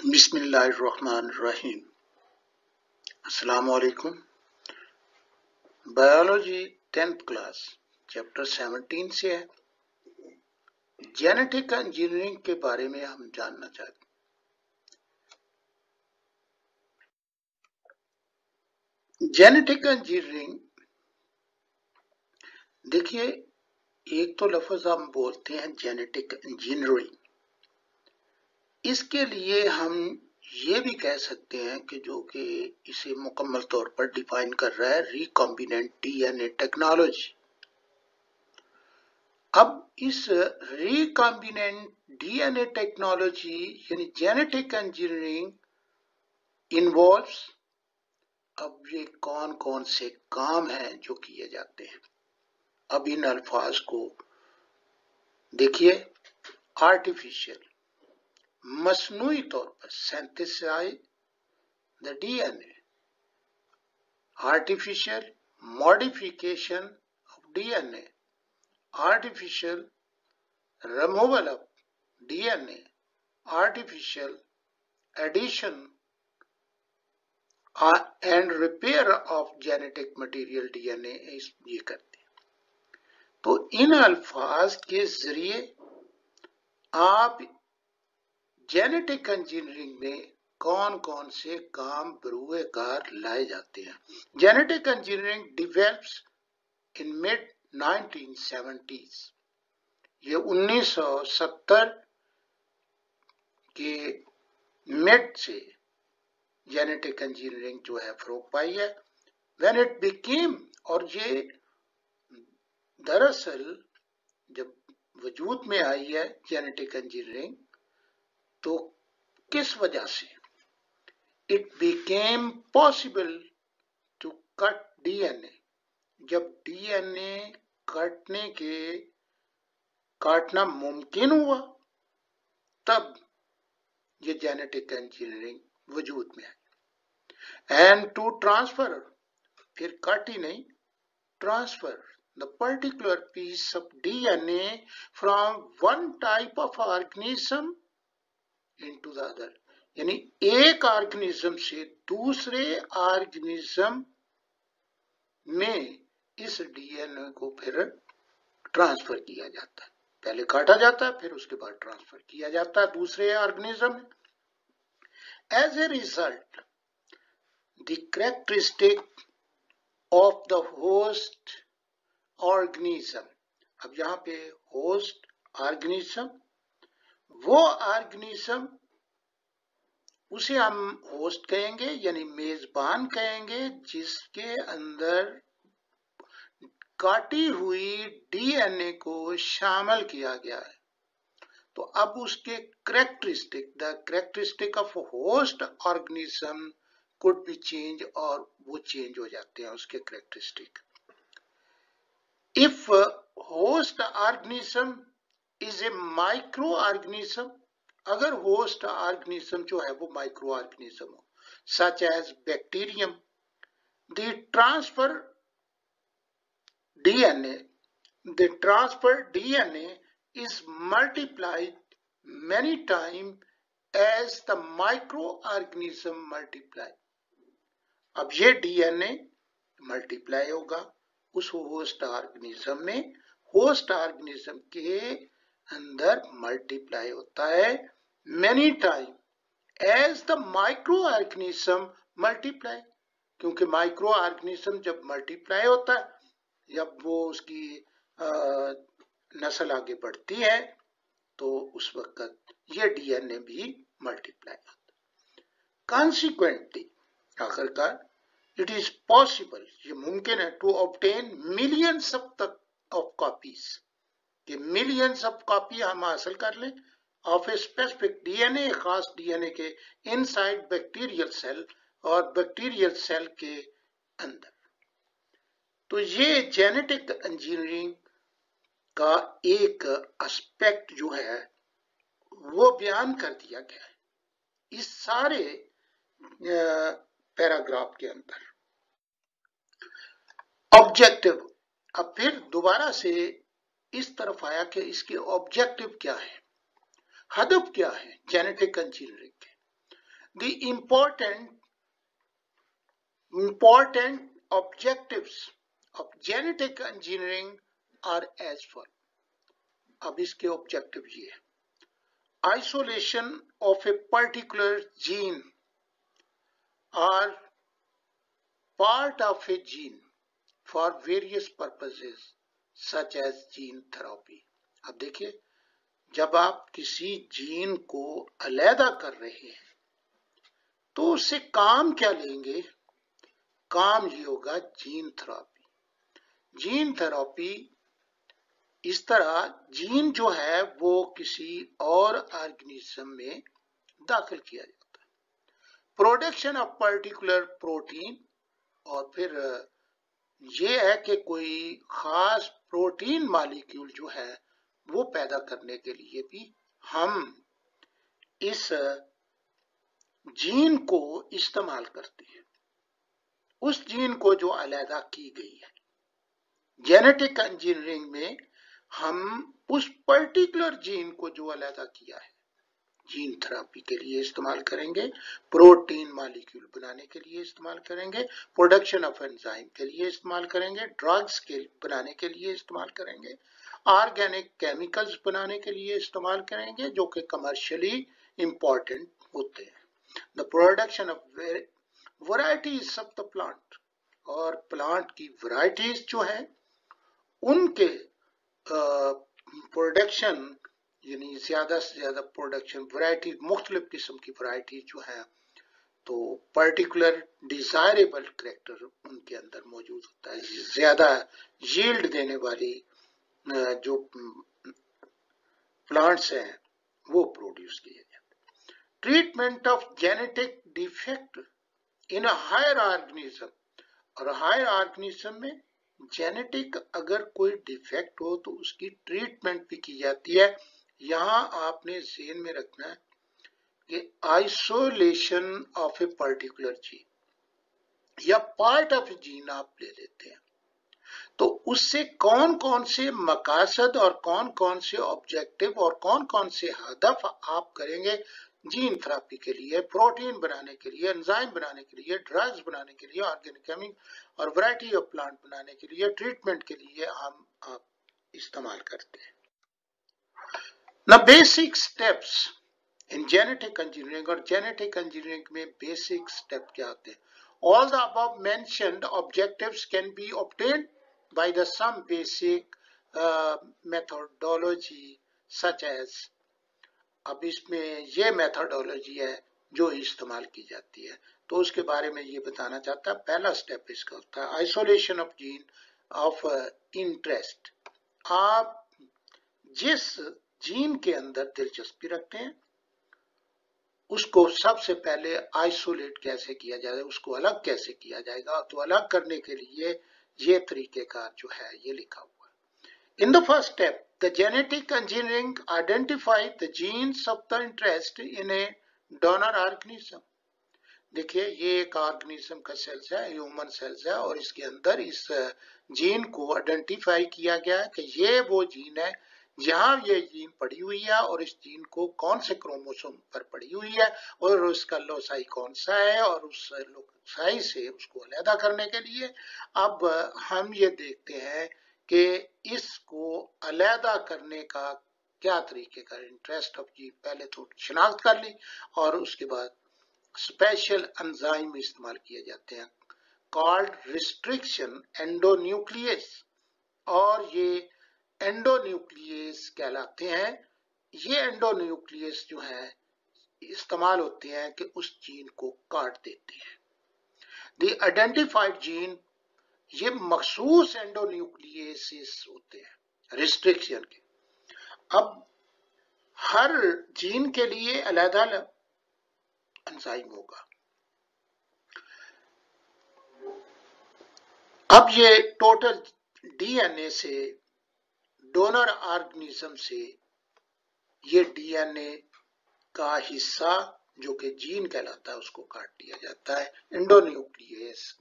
बिस्मिल्लाहिर्रहमानिर्रहीम। अस्सलाम वालेकुम। बायोलॉजी 10th क्लास चैप्टर 17 से है। जेनेटिक इंजीनियरिंग के बारे में हम जानना चाहते हैं। जेनेटिक इंजीनियरिंग, देखिए, एक तो लफ्ज हम बोलते हैं जेनेटिक इंजीनियरिंग, इसके लिए हम ये भी कह सकते हैं कि जो कि इसे मुकम्मल तौर पर डिफाइन कर रहा है रिकॉम्बिनेंट डीएनए टेक्नोलॉजी। अब इस रिकॉम्बिनेंट डीएनए टेक्नोलॉजी यानी जेनेटिक इंजीनियरिंग इन्वॉल्व्स, अब ये कौन कौन से काम हैं जो किए जाते हैं। अब इन अल्फाज को देखिए। आर्टिफिशियल, मसनूई तौर पर synthesise the DNA, artificial modification of DNA, artificial removal of DNA, artificial addition and repair of genetic material DNA ये करते हैं। तो इन अल्फाज के जरिए आप जेनेटिक इंजीनियरिंग में कौन कौन से काम बरूए कार लाए जाते हैं। Genetic engineering develops in mid 1970s, ये 1970 के मिड से जेनेटिक इंजीनियरिंग जो है फरोग पाई है। व्हेन इट बिकेम, और ये दरअसल जब वजूद में आई है जेनेटिक इंजीनियरिंग, तो किस वजह से it became possible to cut DNA, जब डीएनए काटना मुमकिन हुआ, तब ये जेनेटिक इंजीनियरिंग वजूद में आई। एंड टू ट्रांसफर, फिर कट ही नहीं, transfer the particular piece of DNA from one type of organism into the other, यानी एक ऑर्गेनिज्म से दूसरे ऑर्गेनिज्म में इस डीएनए को फिर ट्रांसफर किया जाता है। पहले काटा जाता है, फिर उसके बाद ट्रांसफर किया जाता है दूसरे ऑर्गेनिज्म में। As a result, the characteristic of the host organism, अब यहाँ पे होस्ट ऑर्गेनिज्म, वो ऑर्गेनिज्म उसे हम होस्ट कहेंगे यानी मेजबान कहेंगे, जिसके अंदर काटी हुई डीएनए को शामिल किया गया है। तो अब उसके characteristic, the characteristic of host organism could be change, और वो चेंज हो जाते हैं उसके characteristic. If host organism is a micro organism, अगर होस्ट ऑर्गेनिज्म जो है वो माइक्रो ऑर्गेनिज्म हो, such as bacterium, the transfer DNA is multiplied many times as the microorganism multiply. अब ये DNA मल्टीप्लाई होगा उस होस्ट ऑर्गेनिज्म में, होस्ट ऑर्गेनिज्म के अंदर मल्टीप्लाई होता है many times as the microorganism multiply, क्योंकि माइक्रो ऑर्गेनिज्म जब मल्टीप्लाई होता है, जब वो उसकी नस्ल आगे बढ़ती है, तो उस वक्त ये डीएनए भी मल्टीप्लाई होता है। कॉन्सिक्वेंटली, आखिरकार, इट इज पॉसिबल, ये मुमकिन है, to obtain millions of copies, कि मिलियंस ऑफ कॉपी हम हासिल कर लें ऑफ ए स्पेसिफिक डीएनए, खास डीएनए के इनसाइड बैक्टीरियल सेल, और बैक्टीरियल सेल के अंदर। तो ये जेनेटिक इंजीनियरिंग का एक एस्पेक्ट जो है वो बयान कर दिया गया है इस सारे पैराग्राफ के अंदर। ऑब्जेक्टिव, अब फिर दोबारा से इस तरफ आया कि इसके ऑब्जेक्टिव क्या है, हदफ क्या है जेनेटिक इंजीनियरिंग के। The important objectives of genetic engineering are as follows. अब इसके ऑब्जेक्टिव ये है, isolation of a particular gene or part of a gene for various purposes such as gene therapy. अब देखिए, जब आप किसी जीन को अलहदा कर रहे हैं तो उससे काम क्या लेंगे? काम ये होगा जीन थेरेपी। जीन थेरेपी इस तरह जीन जो है वो किसी और ऑर्गेनिज्म में दाखिल किया जाता है, प्रोडक्शन ऑफ पर्टिकुलर प्रोटीन, और फिर ये है कि कोई खास प्रोटीन मॉलिक्यूल जो है वो पैदा करने के लिए भी हम इस जीन को इस्तेमाल करते हैं, उस जीन को जो अलहदा की गई है। जेनेटिक इंजीनियरिंग में हम उस पर्टिकुलर जीन को जो अलहदा किया है जीन थेरेपी के लिए इस्तेमाल करेंगे, प्रोटीन मॉलिक्यूल बनाने के लिए इस्तेमाल करेंगे, प्रोडक्शन ऑफ एंजाइम के लिए इस्तेमाल करेंगे, ड्रग्स के बनाने के लिए इस्तेमाल करेंगे, ऑर्गेनिक केमिकल्स बनाने के लिए इस्तेमाल करेंगे जो कि कमर्शियली इंपॉर्टेंट होते हैं। The production of varieties of the plant, और प्लांट की वैरायटीज जो है उनके प्रोडक्शन, यानी ज्यादा से ज्यादा प्रोडक्शन, वैरायटी, मुख्तलिफ किस्म की वैरायटी जो है, तो पर्टिकुलर डिजायरेबल करैक्टर उनके अंदर मौजूद होता है, ज्यादा यील्ड देने वाली जो प्लांट्स हैं वो प्रोड्यूस किए जाते हैं। Treatment of genetic defect in a higher organism, और हायर ऑर्गेनिज्म में जेनेटिक अगर कोई डिफेक्ट हो तो उसकी ट्रीटमेंट भी की जाती है। यहां आपने ज़हन में रखना है कि isolation of a particular gene या पार्ट ऑफ जीन आप ले लेते हैं तो उससे कौन कौन से मकासद और कौन कौन से ऑब्जेक्टिव और कौन कौन से हदफ आप करेंगे जीन थेरेपी के लिए, प्रोटीन बनाने के लिए, एंजाइम बनाने के लिए, ड्रग्स बनाने के लिए, ऑर्गेनिक केमिकल और वैरायटी ऑफ प्लांट बनाने के लिए, ट्रीटमेंट के लिए हम आप इस्तेमाल करते हैं। Now basic steps in genetic engineering, और genetic engineering में basic step क्या होते हैं? All the above mentioned objectives can be obtained by the some basic methodology such as, अब इसमें ये मेथोडोलॉजी है जो इस्तेमाल की जाती है, तो उसके बारे में ये बताना चाहता है। पहला स्टेप इसका होता है isolation of gene of interest. आप जिस जीन के अंदर दिलचस्पी रखते हैं उसको सबसे पहले आइसोलेट कैसे किया जाए, उसको अलग कैसे किया जाएगा, तो अलग करने के लिए ये तरीकेकार जो है ये लिखा हुआ है। In the first step the genetic engineering identified the genes of the interest in a donor organism। देखिए ये एक ऑर्गेनिज्म का सेल्स है, ह्यूमन सेल्स है, और इसके अंदर इस जीन को आइडेंटिफाई किया गया है कि ये वो जीन है जहां ये जीन पड़ी हुई है और इस जीन को कौन से क्रोमोसोम पर पड़ी हुई है और उसका लोसाई कौन सा है, और उस लोसाई से उसको अलहदा करने के लिए अब हम ये देखते हैं कि इसको अलहदा करने का क्या तरीके का इंटरेस्ट ऑफ जीन पहले तो शिनाख्त कर ली और उसके बाद स्पेशल एंजाइम इस्तेमाल किए जाते हैं कॉल्ड रिस्ट्रिक्शन एंडोन्यूक्लियस, और ये एंडोन्यूक्लियस कहलाते हैं। ये एंडोन्यूक्लियस जो है इस्तेमाल होते हैं कि उस जीन को काट देते हैं। द आइडेंटिफाइड जीन, ये मखसूस एंडोन्यूक्लियस होते हैं रिस्ट्रिक्शन के। अब हर जीन के लिए अलग अलग एंजाइम होगा। अब ये टोटल डीएनए से, डोनर ऑर्गेनिज्म से ये डीएनए का हिस्सा जो कि जीन कहलाता है उसको काट दिया जाता है, एंडोन्यूक्लियस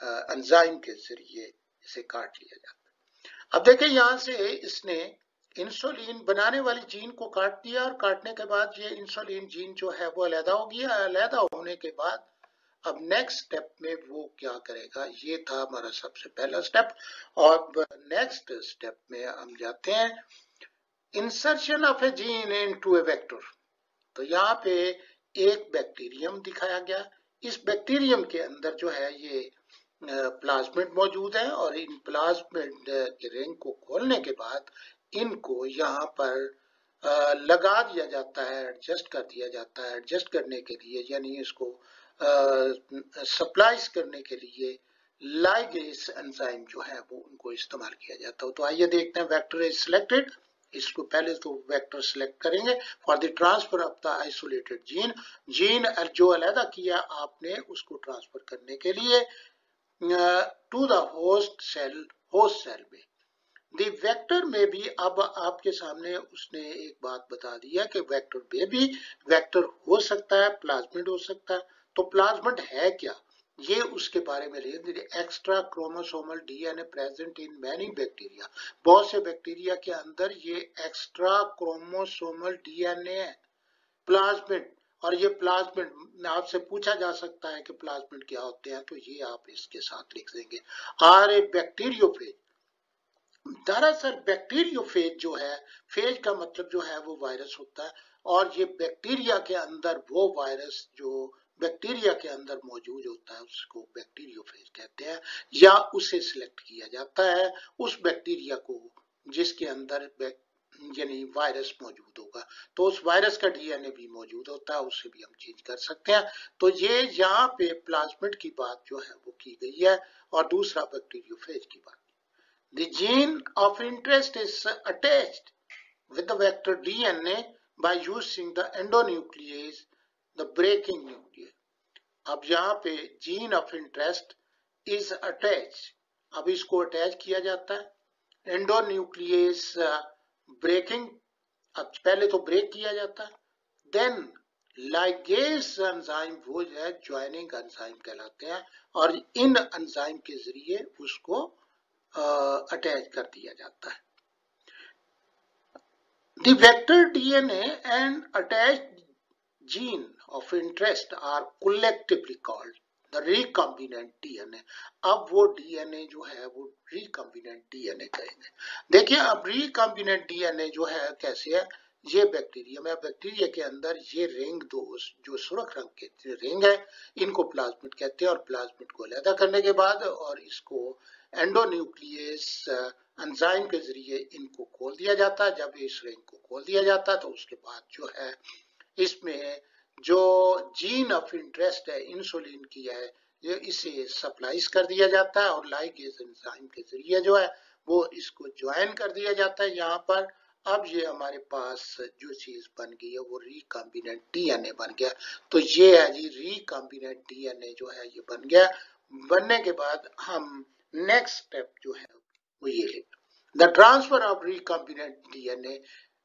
एंजाइम के जरिए इसे काट लिया जाता है। अब देखिए यहां से इसने इंसुलिन बनाने वाली जीन को काट दिया और काटने के बाद ये इंसुलिन जीन जो है वो अलहदा हो गया। अलहदा होने के बाद अब नेक्स्ट स्टेप में वो क्या करेगा, ये था हमारा सबसे पहला स्टेप। और नेक्स्ट स्टेप में हम जाते हैं insertion of A gene into A vector. तो यहाँ पे एक बैक्टीरियम दिखाया गया। इस बैक्टीरियम के अंदर जो है ये प्लाज्मिड मौजूद है और इन प्लाज्मिड के रिंग को खोलने के बाद इनको यहाँ पर लगा दिया जाता है, एडजस्ट कर दिया जाता है। एडजस्ट करने के लिए यानी इसको सप्लाइज करने के लिए लाइगेज एंजाइम जो है वो उनको इस्तेमाल किया जाता है। तो आइए देखते हैं वेक्टर इज सिलेक्टेड। इसको पहले तो वेक्टर सिलेक्ट करेंगे for the transfer of the isolated gene. Gene जो अलहदा किया आपने उसको ट्रांसफर करने के लिए टू द होस्ट सेल में। द वेक्टर में भी अब आपके सामने उसने एक बात बता दी है कि वेक्टर में भी वेक्टर हो सकता है, प्लाज्मिड हो सकता है। तो प्लाज्मिड है क्या, ये उसके बारे में extra chromosomal DNA present in many bacteria. बहुत से बैक्टीरिया के अंदर ये एक्स्ट्रा क्रोमोसोमल डीएनए है, प्लाज्मिड। और ये प्लाज्मिड आपसे पूछा जा सकता है कि प्लाज्मिड क्या होते हैं, तो ये आप इसके साथ लिख देंगे। Are a bacteriophage. दरअसल बैक्टीरियोफेज जो है, फेज का मतलब जो है वो वायरस होता है, और ये बैक्टीरिया के अंदर वो वायरस जो बैक्टीरिया के अंदर मौजूद होता है उसको बैक्टीरियोफेज कहते हैं, या उसे सिलेक्ट किया जाता है उस बैक्टीरिया को जिसके अंदर यानी वायरस मौजूद होगा। तो उस वायरस का डीएनए भी मौजूद होता है, उससे भी हम चेंज कर सकते हैं। तो ये यहाँ पे प्लाज्मिड की बात जो है वो की गई है, और दूसरा बैक्टीरियोफेज की बात। The gene of interest is attached with the vector DNA by using the endonuclease, the breaking nucleus. अब यहाँ पे gene of interest is attach, अब इसको अटैच किया जाता है एंडोन्यूक्लियस ब्रेकिंग। अब पहले तो ब्रेक किया जाता है, देन लाइगेज एंजाइम वो जो है ज्वाइनिंग एंजाइम कहलाते हैं, और इन एंजाइम के जरिए उसको अटैच कर दिया जाता है। The vector DNA and attached gene of interest are collectively called the recombinant DNA. अब वो DNA जो है वो recombinant DNA कहेंगे। देखिए अब recombinant DNA जो है कैसे है, ये बैक्टीरिया में, बैक्टीरिया के अंदर ये रिंग दोष जो सुर्ख रंग के रिंग है इनको प्लाज्मिड कहते हैं, और प्लाज्मिड को अलग करने के बाद और इसको एंडोन्यूक्लियस एंजाइम के जरिए इनको खोल दिया जाता है। जब इस रिंग को खोल दिया जाता है तो उसके बाद जो है इसमें जो जीन ऑफ इंटरेस्ट है इंसुलिन की है, ये इसे सप्लाइज कर दिया जाता है, और लाइगेज एंजाइम के जरिए जो है वो इसको ज्वाइन कर दिया जाता है यहाँ पर। अब ये हमारे पास जो चीज बन गई है वो रिकॉम्बिनेंट डीएनए बन गया। तो ये है जी रिकॉम्बिनेंट डीएनए जो है ये बन गया। बनने के बाद हम नेक्स्ट स्टेप जो है वो ये है the transfer of recombinant DNA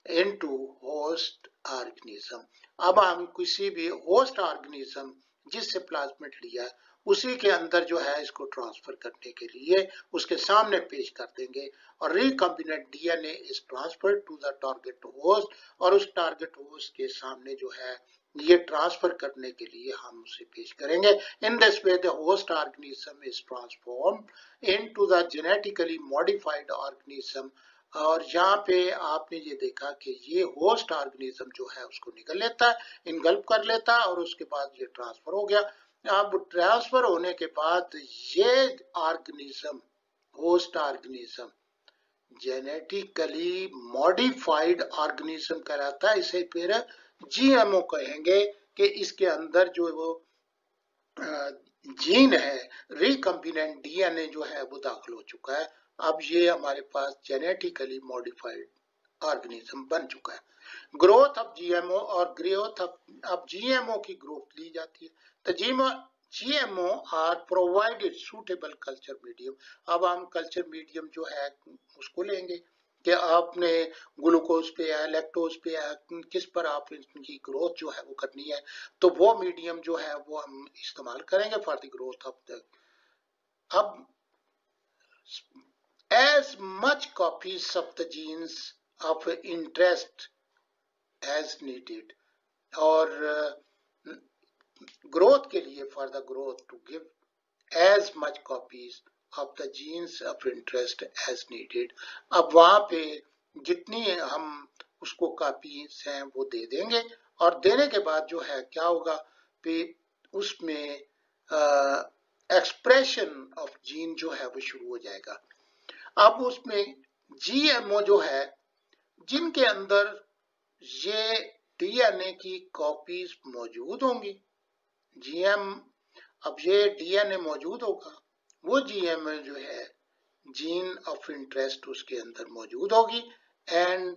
into host organism. अब हम किसी भी होस्ट ऑर्गेनिज्म जिससे प्लाज्मिड लिया उसी के अंदर जो है इसको ट्रांसफर करने के लिए उसके सामने पेश कर देंगे, और recombinant DNA is transfer to the target host, और उस टारगेट होस्ट के सामने जो है ये ट्रांसफर करने के लिए हम उसे पेश करेंगे। In this way the host organism is transformed into the genetically modified organism. और यहाँ पे आपने ये देखा कि ये होस्ट ऑर्गेनिज्म जो है उसको निकल लेता है, इनगल्प कर लेता है, और उसके बाद ये ट्रांसफर हो गया। अब ट्रांसफर होने के बाद ये organism host organism genetically modified organism कहलाता है। इसे फिर जीएमओ कहेंगे कि इसके अंदर जो वो जीन है रिकॉम्बिनेंट डीएनए जो है वो दाखिल हो चुका है। अब ये हमारे पास जेनेटिकली मॉडिफाइड ऑर्गेनिज्म बन चुका है। ग्रोथ ऑफ जीएमओ और ग्रोथ ऑफ अब जीएमओ की ग्रोथ ली जाती है। तो GMO are provided suitable culture medium. अब हम कल्चर मीडियम जो है उसको लेंगे कि आपने ग्लूकोज पे है, लैक्टोज पे है, किस पर आप इनकी ग्रोथ जो है वो करनी है, तो वो मीडियम जो है वो हम इस्तेमाल करेंगे for the growth of the. अब as much copies of the genes of interest as needed, और ग्रोथ के लिए, for the growth to give as much copies of the genes of interest as needed। अब वहां पे जितनी हम उसको कॉपीज हैं वो दे देंगे, और देने के बाद जो है क्या होगा कि उसमें एक्सप्रेशन ऑफ जीन जो है वो शुरू हो जाएगा। अब उसमें जीएमओ जो है, जिनके अंदर ये डीएनए की कॉपीज मौजूद होंगी, जीएम, अब ये डीएनए मौजूद होगा, वो जीएमए जो है जीन ऑफ इंटरेस्ट उसके अंदर मौजूद होगी, and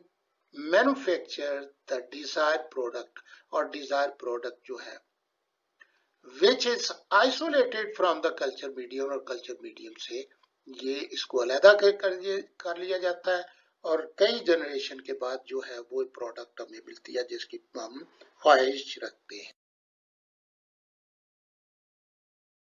manufacture the desire product, और डिजायर प्रोडक्ट जो है which is isolated from the culture medium, और कल्चर मीडियम से ये इसको अलहदा कर लिया जाता है, और कई जनरेशन के बाद जो है वो प्रोडक्ट हमें मिलती है जिसकी हम ख्वाहिश रखते हैं।